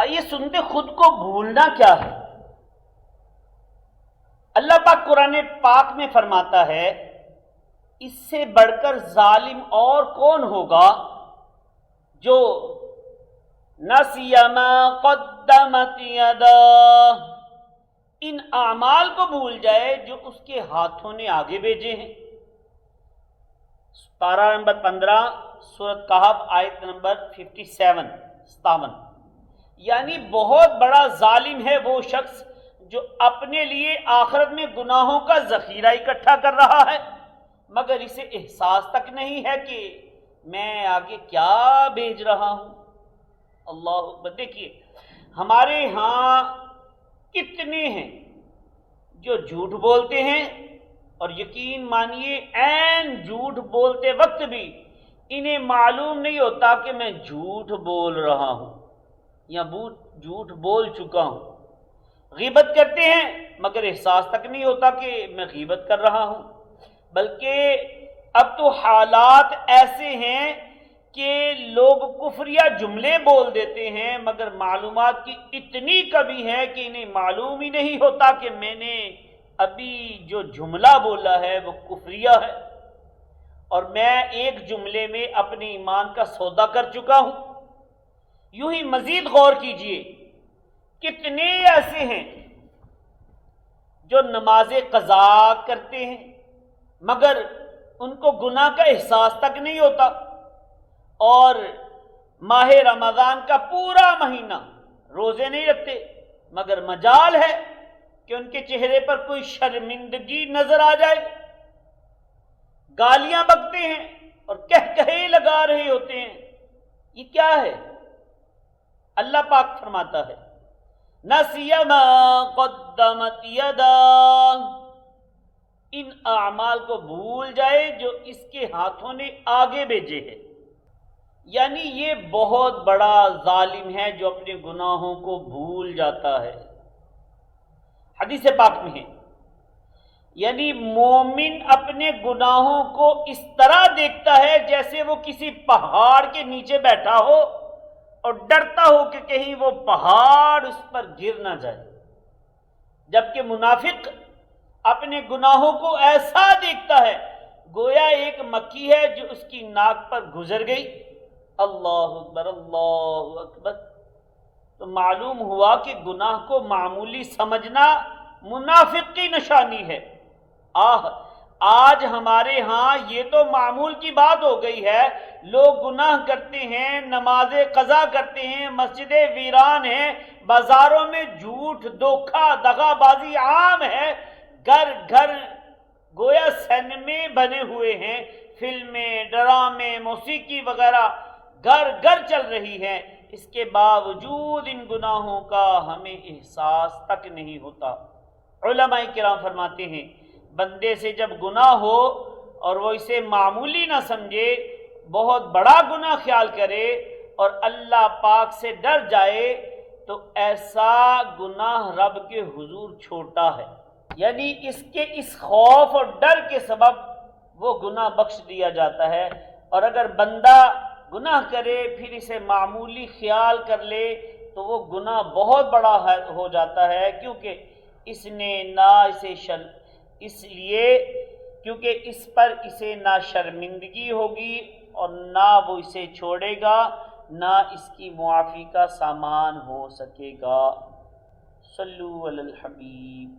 آئیے سنتے خود کو بھولنا کیا ہے۔ اللہ پاک قرآن پاک میں فرماتا ہے اس سے بڑھ کر ظالم اور کون ہوگا جو نسی ما قدمت یداہ، ان اعمال کو بھول جائے جو اس کے ہاتھوں نے آگے بھیجے ہیں۔ پارہ نمبر 15 سورۃ کہف آیت نمبر 57۔ یعنی بہت بڑا ظالم ہے وہ شخص جو اپنے لیے آخرت میں گناہوں کا ذخیرہ اکٹھا کر رہا ہے مگر اسے احساس تک نہیں ہے کہ میں آگے کیا بھیج رہا ہوں۔ اللہ اکبر۔ دیکھیے ہمارے ہاں کتنے ہیں جو جھوٹ بولتے ہیں اور یقین مانیے عین جھوٹ بولتے وقت بھی انہیں معلوم نہیں ہوتا کہ میں جھوٹ بول رہا ہوں یا جھوٹ بول چکا ہوں۔ غیبت کرتے ہیں مگر احساس تک نہیں ہوتا کہ میں غیبت کر رہا ہوں، بلکہ اب تو حالات ایسے ہیں کہ لوگ کفریہ جملے بول دیتے ہیں مگر معلومات کی اتنی کمی ہے کہ انہیں معلوم ہی نہیں ہوتا کہ میں نے ابھی جو جملہ بولا ہے وہ کفریہ ہے اور میں ایک جملے میں اپنے ایمان کا سودا کر چکا ہوں۔ یوں ہی مزید غور کیجئے کتنے ایسے ہیں جو نماز قضا کرتے ہیں مگر ان کو گناہ کا احساس تک نہیں ہوتا، اور ماہ رمضان کا پورا مہینہ روزے نہیں رکھتے مگر مجال ہے کہ ان کے چہرے پر کوئی شرمندگی نظر آ جائے، گالیاں بکتے ہیں اور کہے لگا رہے ہوتے ہیں۔ یہ کیا ہے؟ اللہ پاک فرماتا ہے نسی ما قدمت یداہ، ان اعمال کو بھول جائے جو اس کے ہاتھوں نے آگے بھیجے ہیں۔ یعنی یہ بہت بڑا ظالم ہے جو اپنے گناہوں کو بھول جاتا ہے۔ حدیث پاک میں ہے یعنی مومن اپنے گناہوں کو اس طرح دیکھتا ہے جیسے وہ کسی پہاڑ کے نیچے بیٹھا ہو اور ڈرتا ہو کہ کہیں وہ پہاڑ اس پر گر نہ جائے، جبکہ منافق اپنے گناہوں کو ایسا دیکھتا ہے گویا ایک مکھی ہے جو اس کی ناک پر گزر گئی۔ اللہ اکبر، اللہ اکبر۔ تو معلوم ہوا کہ گناہ کو معمولی سمجھنا منافق کی نشانی ہے۔ آج ہمارے ہاں یہ تو معمول کی بات ہو گئی ہے، لوگ گناہ کرتے ہیں، نماز قضا کرتے ہیں، مسجدیں ویران ہیں، بازاروں میں جھوٹ دھوکہ دغا بازی عام ہے، گھر گھر گویا سینمے بنے ہوئے ہیں، فلمیں، ڈرامے، موسیقی وغیرہ گھر گھر چل رہی ہیں، اس کے باوجود ان گناہوں کا ہمیں احساس تک نہیں ہوتا۔ علماء کرام فرماتے ہیں بندے سے جب گناہ ہو اور وہ اسے معمولی نہ سمجھے، بہت بڑا گناہ خیال کرے اور اللہ پاک سے ڈر جائے تو ایسا گناہ رب کے حضور چھوٹا ہے، یعنی اس کے اس خوف اور ڈر کے سبب وہ گناہ بخش دیا جاتا ہے۔ اور اگر بندہ گناہ کرے پھر اسے معمولی خیال کر لے تو وہ گناہ بہت بڑا ہو جاتا ہے، کیونکہ اس نے نہ اسے اس لیے کیونکہ اس پر اسے نہ شرمندگی ہوگی اور نہ وہ اسے چھوڑے گا، نہ اس کی معافی کا سامان ہو سکے گا۔ صلو علی الحبیب۔